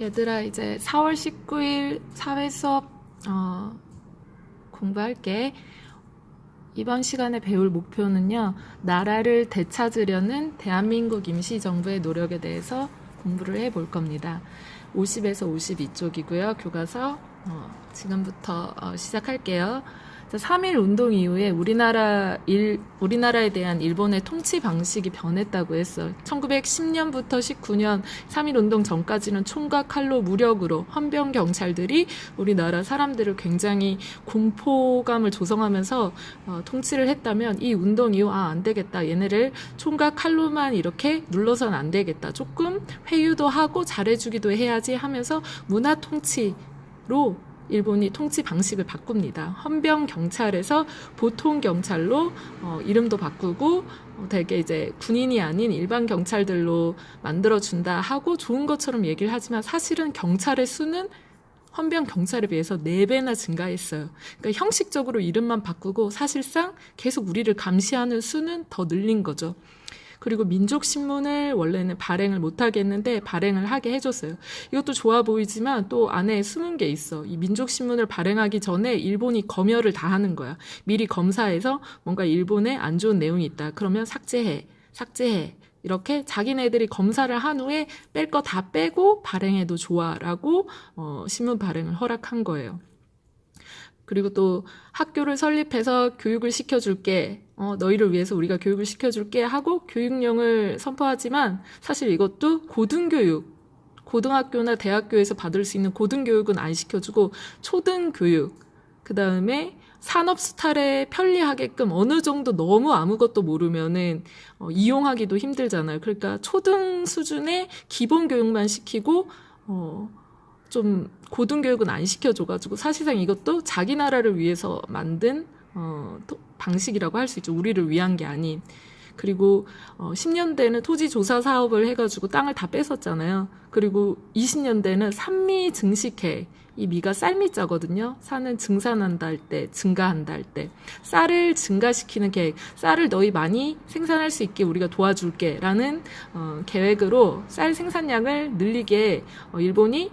얘들아, 이제 4월 19일 사회 수업 공부할게. 이번 시간에 배울 목표는요, 나라를 되찾으려는 대한민국 임시정부의 노력에 대해서 공부를 해볼 겁니다. 50에서 52쪽이고요. 교과서 지금부터 시작할게요. 3.1 운동 이후에 우리나라에 대한 일본의 통치 방식이 변했다고 했어요. 1910년부터 19년 3.1 운동 전까지는 총과 칼로 무력으로 헌병 경찰들이 우리나라 사람들을 굉장히 공포감을 조성하면서 통치를 했다면, 이 운동 이후 안 되겠다, 얘네를 총과 칼로만 이렇게 눌러서는 안 되겠다, 조금 회유도 하고 잘해주기도 해야지 하면서 문화 통치로 일본이 통치 방식을 바꿉니다. 헌병 경찰에서 보통 경찰로 이름도 바꾸고 되게 이제 군인이 아닌 일반 경찰들로 만들어준다 하고 좋은 것처럼 얘기를 하지만, 사실은 경찰의 수는 헌병 경찰에 비해서 4배나 증가했어요. 그러니까 형식적으로 이름만 바꾸고 사실상 계속 우리를 감시하는 수는 더 늘린 거죠. 그리고 민족신문을 원래는 발행을 못하게 했는데 발행을 하게 해줬어요. 이것도 좋아 보이지만 또 안에 숨은 게 있어. 이 민족신문을 발행하기 전에 일본이 검열을 다 하는 거야. 미리 검사해서 뭔가 일본에 안 좋은 내용이 있다, 그러면 삭제해. 이렇게 자기네들이 검사를 한 후에 뺄 거 다 빼고 발행해도 좋아라고 신문 발행을 허락한 거예요. 그리고 또 학교를 설립해서 교육을 시켜줄게, 너희를 위해서 우리가 교육을 시켜줄게 하고 교육령을 선포하지만, 사실 이것도 고등교육, 고등학교나 대학교에서 받을 수 있는 고등교육은 안 시켜주고 초등교육, 그 다음에 산업수탈에 편리하게끔 어느 정도 너무 아무것도 모르면은 이용하기도 힘들잖아요. 그러니까 초등 수준의 기본교육만 시키고 좀 고등교육은 안 시켜줘가지고, 사실상 이것도 자기 나라를 위해서 만든 방식이라고 할 수 있죠. 우리를 위한 게 아닌. 그리고 10년대는 토지조사 사업을 해가지고 땅을 다 뺏었잖아요. 그리고 20년대는 산미 증식해. 이 미가 쌀미자거든요. 산은 증산한다 할 때, 증가한다 할 때, 쌀을 증가시키는 계획, 쌀을 너희 많이 생산할 수 있게 우리가 도와줄게 라는 계획으로 쌀 생산량을 늘리게 일본이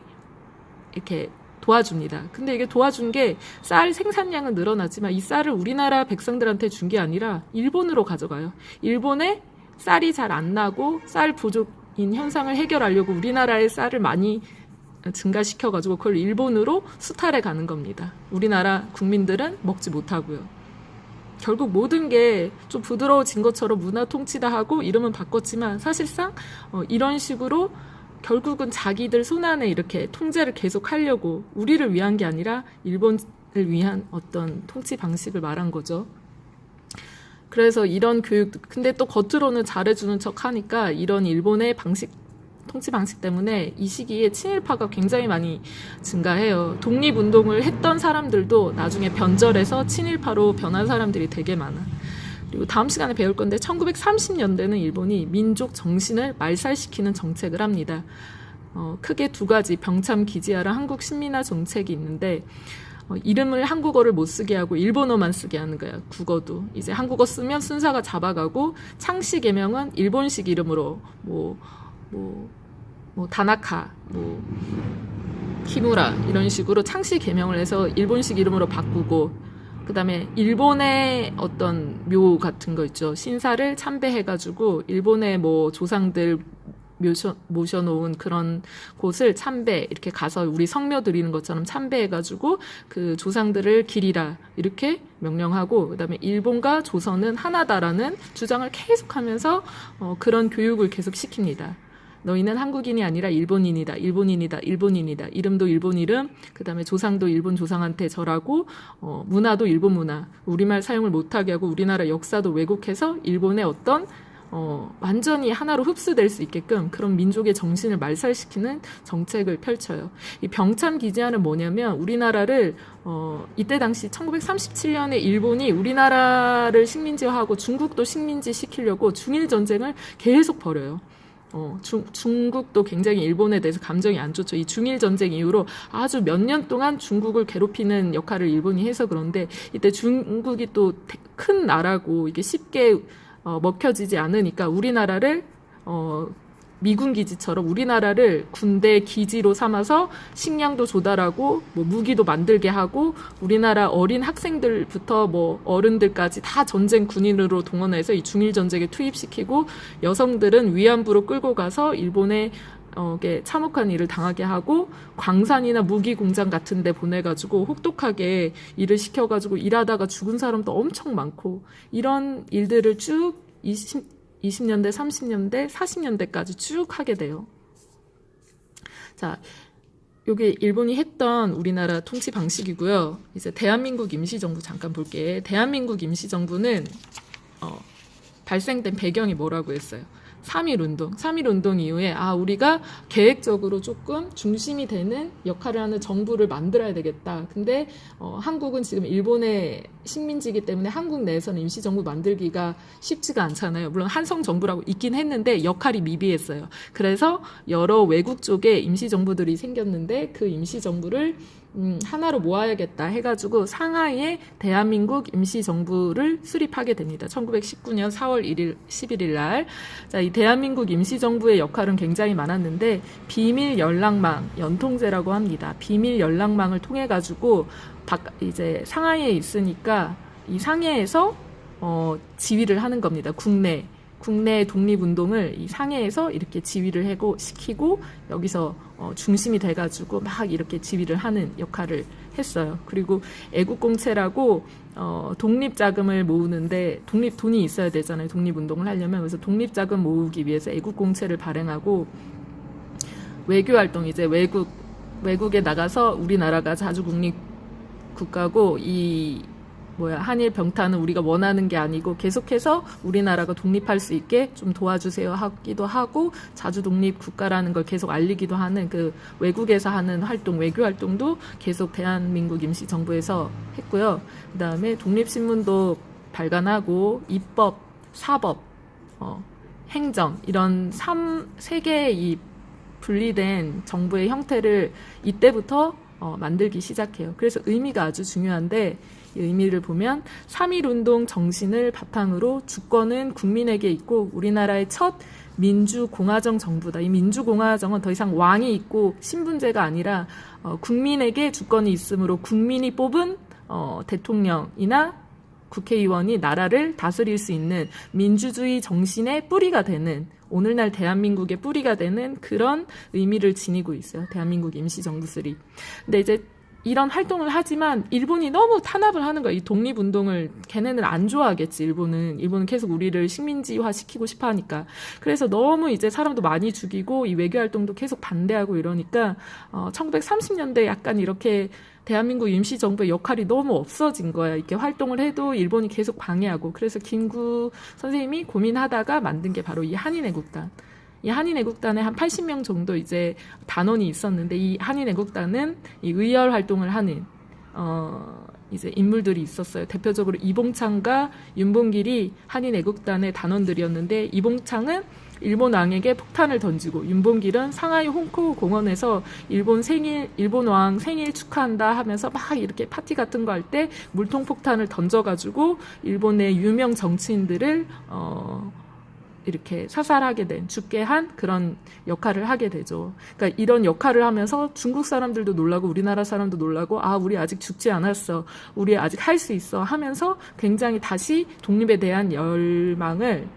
이렇게 도와줍니다. 근데 이게 도와준 게 쌀 생산량은 늘어나지만 이 쌀을 우리나라 백성들한테 준 게 아니라 일본으로 가져가요. 일본에 쌀이 잘 안 나고 쌀 부족인 현상을 해결하려고 우리나라의 쌀을 많이 증가시켜가지고 그걸 일본으로 수탈해 가는 겁니다. 우리나라 국민들은 먹지 못하고요. 결국 모든 게 좀 부드러워진 것처럼 문화 통치다 하고 이름은 바꿨지만, 사실상 이런 식으로 결국은 자기들 손안에 이렇게 통제를 계속 하려고, 우리를 위한 게 아니라 일본을 위한 어떤 통치 방식을 말한 거죠. 그래서 이런 교육, 근데 또 겉으로는 잘해주는 척 하니까 이런 일본의 통치 방식 때문에 이 시기에 친일파가 굉장히 많이 증가해요. 독립운동을 했던 사람들도 나중에 변절해서 친일파로 변한 사람들이 되게 많아. 그리고 다음 시간에 배울 건데, 1930년대는 일본이 민족 정신을 말살시키는 정책을 합니다. 크게 2가지, 병참 기지하라 한국 신민화 정책이 있는데, 이름을 한국어를 못 쓰게 하고 일본어만 쓰게 하는 거야. 국어도 이제 한국어 쓰면 순사가 잡아가고, 창씨 개명은 일본식 이름으로 다나카, 키무라 이런 식으로 창씨 개명을 해서 일본식 이름으로 바꾸고, 그 다음에 일본의 어떤 묘 같은 거 있죠. 신사를 참배해가지고 일본의 조상들 모셔놓은 그런 곳을 참배, 이렇게 가서 우리 성묘 드리는 것처럼 참배해가지고 그 조상들을 기리라 이렇게 명령하고, 그 다음에 일본과 조선은 하나다라는 주장을 계속하면서 그런 교육을 계속 시킵니다. 너희는 한국인이 아니라 일본인이다. 이름도 일본 이름, 그 다음에 조상도 일본 조상한테 절하고, 문화도 일본 문화, 우리말 사용을 못하게 하고, 우리나라 역사도 왜곡해서 일본의 어떤 완전히 하나로 흡수될 수 있게끔 그런 민족의 정신을 말살시키는 정책을 펼쳐요. 이 병참 기지하는 뭐냐면, 우리나라를 이때 당시 1937년에 일본이 우리나라를 식민지화하고 중국도 식민지 시키려고 중일 전쟁을 계속 벌여요. 중국도 굉장히 일본에 대해서 감정이 안 좋죠. 이 중일 전쟁 이후로 아주 몇 년 동안 중국을 괴롭히는 역할을 일본이 해서 그런데, 이때 중국이 또 큰 나라고 이게 쉽게 먹혀지지 않으니까 우리나라를 미군 기지처럼 우리나라를 군대 기지로 삼아서 식량도 조달하고 뭐 무기도 만들게 하고 우리나라 어린 학생들부터 뭐 어른들까지 다 전쟁 군인으로 동원해서 이 중일 전쟁에 투입시키고 여성들은 위안부로 끌고 가서 일본에 참혹한 일을 당하게 하고 광산이나 무기 공장 같은 데 보내가지고 혹독하게 일을 시켜가지고 일하다가 죽은 사람도 엄청 많고 이런 일들을 쭉 20년대, 30년대, 40년대까지 쭉 하게 돼요. 자, 요게 일본이 했던 우리나라 통치 방식이고요. 이제 대한민국 임시정부 잠깐 볼게. 대한민국 임시정부는 발생된 배경이 뭐라고 했어요? 3.1운동. 3.1운동 이후에 우리가 계획적으로 조금 중심이 되는 역할을 하는 정부를 만들어야 되겠다. 근데 한국은 지금 일본의 식민지이기 때문에 한국 내에서는 임시정부 만들기가 쉽지가 않잖아요. 물론 한성정부라고 있긴 했는데 역할이 미비했어요. 그래서 여러 외국 쪽에 임시정부들이 생겼는데 그 임시정부를 하나로 모아야겠다 해가지고 상하이에 대한민국 임시정부를 수립하게 됩니다. 1919년 4월 11일 날. 자, 이 대한민국 임시정부의 역할은 굉장히 많았는데 비밀 연락망, 연통제라고 합니다. 비밀 연락망을 통해 가지고 이제 상하이에 있으니까 이 상해에서 지휘를 하는 겁니다. 국내 독립운동을 이 상해에서 이렇게 지휘를 시키고 여기서 중심이 돼가지고 막 이렇게 지휘를 하는 역할을 했어요. 그리고 애국공채라고 독립자금을 모으는데 돈이 있어야 되잖아요. 독립운동을 하려면. 그래서 독립자금 모으기 위해서 애국공채를 발행하고 외교활동, 이제 외국에 나가서 우리나라가 자주국립 국가고 한일 병탄은 우리가 원하는 게 아니고 계속해서 우리나라가 독립할 수 있게 좀 도와주세요 하기도 하고 자주 독립 국가라는 걸 계속 알리기도 하는 그 외국에서 하는 활동, 외교 활동도 계속 대한민국 임시정부에서 했고요. 그 다음에 독립신문도 발간하고 입법, 사법, 행정 이런 세 개의 이 분리된 정부의 형태를 이때부터 만들기 시작해요. 그래서 의미가 아주 중요한데 이 의미를 보면 3.1운동 정신을 바탕으로 주권은 국민에게 있고 우리나라의 첫 민주공화정 정부다. 이 민주공화정은 더 이상 왕이 있고 신분제가 아니라 국민에게 주권이 있으므로 국민이 뽑은 대통령이나 국회의원이 나라를 다스릴 수 있는 민주주의 정신의 뿌리가 되는 오늘날 대한민국의 뿌리가 되는 그런 의미를 지니고 있어요. 대한민국 임시정부 수립. 근데 이제 이런 활동을 하지만 일본이 너무 탄압을 하는 거야. 이 독립운동을 걔네는 안 좋아하겠지. 일본은 계속 우리를 식민지화 시키고 싶어 하니까. 그래서 너무 이제 사람도 많이 죽이고 이 외교활동도 계속 반대하고 이러니까 1930년대 약간 이렇게 대한민국 임시정부의 역할이 너무 없어진 거야. 이렇게 활동을 해도 일본이 계속 방해하고. 그래서 김구 선생님이 고민하다가 만든 게 바로 이 한인애국단. 이 한인애국단에 한 80명 정도 이제 단원이 있었는데 이 한인애국단은 이 의열 활동을 하는 이제 인물들이 있었어요. 대표적으로 이봉창과 윤봉길이 한인애국단의 단원들이었는데 이봉창은 일본 왕에게 폭탄을 던지고 윤봉길은 상하이 홍코 공원에서 일본 왕 생일 축하한다 하면서 막 이렇게 파티 같은 거 할 때 물통 폭탄을 던져가지고 일본의 유명 정치인들을 이렇게 사살하게 죽게 한 그런 역할을 하게 되죠. 그러니까 이런 역할을 하면서 중국 사람들도 놀라고 우리나라 사람도 놀라고 우리 아직 죽지 않았어. 우리 아직 할 수 있어 하면서 굉장히 다시 독립에 대한 열망을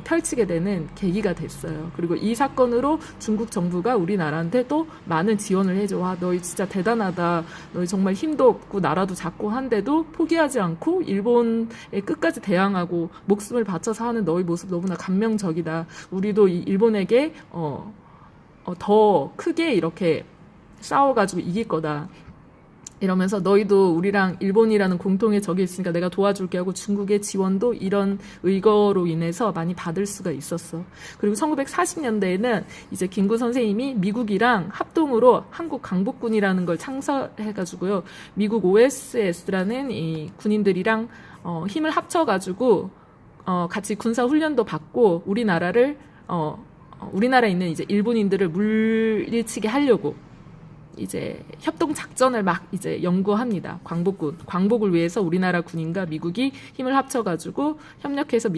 펼치게 되는 계기가 됐어요. 그리고 이 사건으로 중국 정부가 우리나라한테 또 많은 지원을 해줘. 너희 진짜 대단하다. 너희 정말 힘도 없고 나라도 작고 한데도 포기하지 않고 일본에 끝까지 대항하고 목숨을 바쳐서 하는 너희 모습 너무나 감명적이다. 우리도 이 일본에게 더 크게 이렇게 싸워가지고 이길 거다. 이러면서 너희도 우리랑 일본이라는 공통의 적이 있으니까 내가 도와줄게 하고 중국의 지원도 이런 의거로 인해서 많이 받을 수가 있었어. 그리고 1940년대에는 이제 김구 선생님이 미국이랑 합동으로 한국 강복군이라는 걸 창설해가지고요. 미국 OSS라는 이 군인들이랑 힘을 합쳐가지고 같이 군사 훈련도 받고 우리나라에 있는 이제 일본인들을 물리치게 하려고 이제 협동 작전을 막 이제 연구합니다. 광복을 위해서 우리나라 군인과 미국이 힘을 합쳐가지고 협력해서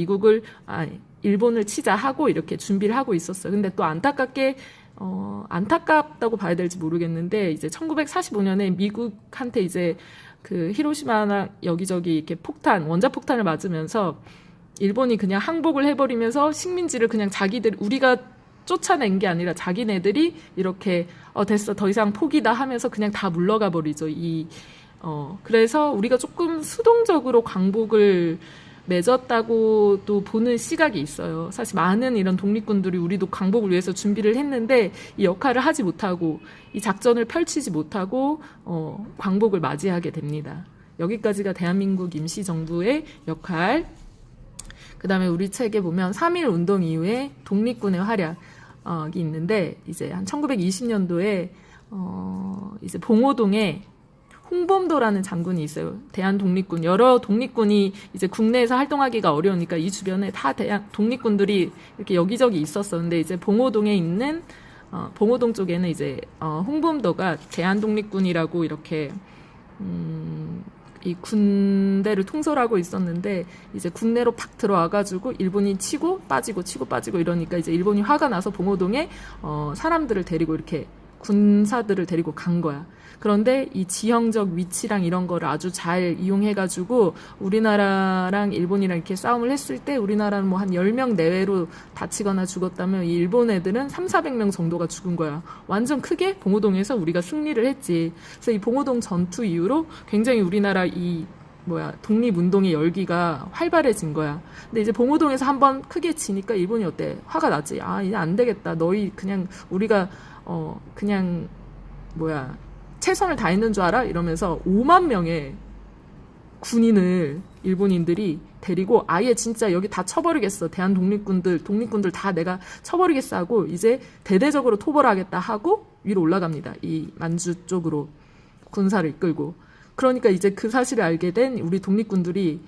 일본을 치자 하고 이렇게 준비를 하고 있었어요. 근데 또 안타깝게 안타깝다고 봐야 될지 모르겠는데 이제 1945년에 미국한테 이제 그 히로시마나 여기저기 이렇게 원자폭탄을 맞으면서 일본이 그냥 항복을 해버리면서 식민지를 그냥 우리가 쫓아낸 게 아니라 자기네들이 이렇게 됐어 더 이상 포기다 하면서 그냥 다 물러가 버리죠. 그래서 우리가 조금 수동적으로 광복을 맺었다고도 보는 시각이 있어요. 사실 많은 이런 독립군들이 우리도 광복을 위해서 준비를 했는데 이 역할을 하지 못하고 이 작전을 펼치지 못하고 광복을 맞이하게 됩니다. 여기까지가 대한민국 임시정부의 역할. 그 다음에 우리 책에 보면 3.1 운동 이후에 독립군의 활약이 있는데 이제 한 1920년도에 이제 봉오동에 홍범도라는 장군이 있어요. 대한독립군. 여러 독립군이 이제 국내에서 활동하기가 어려우니까 이 주변에 다 독립군들이 이렇게 여기저기 있었어. 근데 이제 봉오동에 있는, 봉오동 쪽에는 이제, 홍범도가 대한독립군이라고 이렇게, 이 군대를 통솔하고 있었는데, 이제 국내로 팍 들어와가지고 일본이 치고 빠지고 이러니까 이제 일본이 화가 나서 봉오동에, 사람들을 데리고 이렇게 군사들을 데리고 간 거야. 그런데 이 지형적 위치랑 이런 거를 아주 잘 이용해가지고 우리나라랑 일본이랑 이렇게 싸움을 했을 때 우리나라는 뭐 한 10명 내외로 다치거나 죽었다면 이 일본 애들은 300~400명 정도가 죽은 거야. 완전 크게 봉오동에서 우리가 승리를 했지. 그래서 이 봉오동 전투 이후로 굉장히 우리나라 독립운동의 열기가 활발해진 거야. 근데 이제 봉오동에서 한번 크게 지니까 일본이 어때? 화가 나지. 이제 안 되겠다. 너희 그냥 우리가 최선을 다했는 줄 알아? 이러면서 5만 명의 군인을 일본인들이 데리고 아예 진짜 여기 다 쳐버리겠어. 독립군들 다 내가 쳐버리겠어 하고 이제 대대적으로 토벌하겠다 하고 위로 올라갑니다. 이 만주 쪽으로 군사를 이끌고. 그러니까 이제 그 사실을 알게 된 우리 독립군들이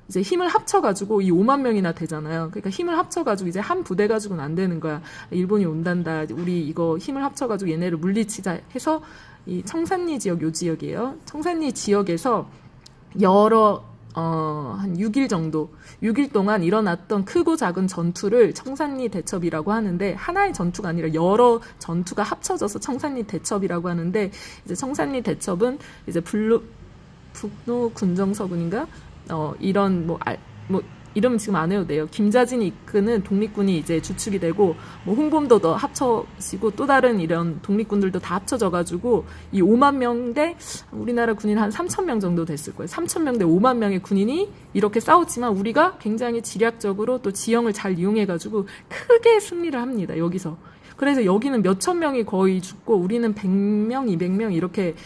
이제 힘을 합쳐가지고 이 5만 명이나 되잖아요. 그러니까 힘을 합쳐가지고 이제 한 부대 가지고는 안 되는 거야. 일본이 온단다. 우리 이거 힘을 합쳐가지고 얘네를 물리치자 해서 이 청산리 지역, 요 지역이에요. 청산리 지역에서 한 6일 정도, 6일 동안 일어났던 크고 작은 전투를 청산리 대첩이라고 하는데, 하나의 전투가 아니라 여러 전투가 합쳐져서 청산리 대첩이라고 하는데, 이제 청산리 대첩은 이제 북로 군정서군인가? 이러면 지금 안 해도 돼요. 김자진이 이끄는 독립군이 이제 주축이 되고, 홍범도도 합쳐지고, 또 다른 이런 독립군들도 다 합쳐져가지고, 이 5만 명 대 우리나라 군인 한 3,000명 정도 됐을 거예요. 3,000명 대 5만 명의 군인이 이렇게 싸웠지만, 우리가 굉장히 지략적으로 또 지형을 잘 이용해가지고, 크게 승리를 합니다, 여기서. 그래서 여기는 몇천 명이 거의 죽고, 우리는 100명, 200명 이렇게,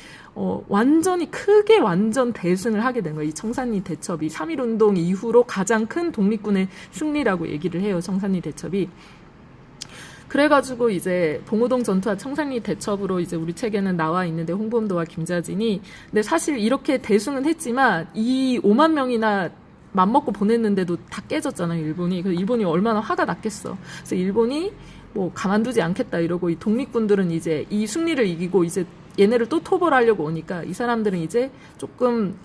완전히 크게 완전 대승을 하게 된 거예요. 이 청산리 대첩이 3.1 운동 이후로 가장 큰 독립군의 승리라고 얘기를 해요. 청산리 대첩이. 그래가지고 이제 봉오동 전투와 청산리 대첩으로 이제 우리 책에는 나와 있는데, 홍범도와 김자진이. 근데 사실 이렇게 대승은 했지만 이 5만 명이나 맘먹고 보냈는데도 다 깨졌잖아요, 일본이. 그래서 일본이 얼마나 화가 났겠어. 그래서 일본이 가만두지 않겠다 이러고, 이 독립군들은 이제 이 승리를 이기고 이제 얘네를 또 토벌하려고 오니까 이 사람들은 이제 조금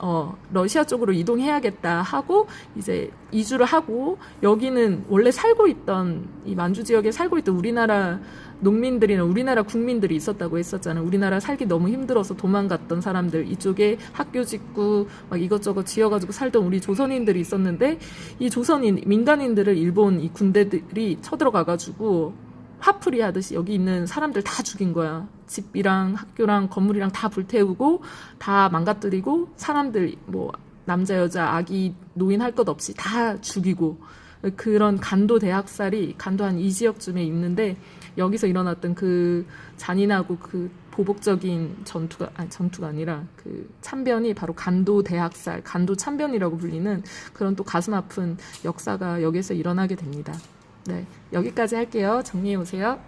러시아 쪽으로 이동해야겠다 하고 이제 이주를 하고, 여기는 원래 살고 있던 이 만주 지역에 살고 있던 우리나라 농민들이나 우리나라 국민들이 있었다고 했었잖아요. 우리나라 살기 너무 힘들어서 도망갔던 사람들, 이쪽에 학교 짓고 막 이것저것 지어가지고 살던 우리 조선인들이 있었는데, 이 민간인들을 일본 이 군대들이 쳐들어가가지고 화풀이 하듯이 여기 있는 사람들 다 죽인 거야. 집이랑 학교랑 건물이랑 다 불태우고 다 망가뜨리고, 사람들 남자 여자 아기 노인 할 것 없이 다 죽이고, 그런 간도 대학살이 간도 한 이 지역쯤에 있는데, 여기서 일어났던 그 잔인하고 그 보복적인 전투가 아니라 그 참변이 바로 간도 대학살, 간도 참변이라고 불리는 그런 또 가슴 아픈 역사가 여기서 일어나게 됩니다. 네, 여기까지 할게요. 정리해 오세요.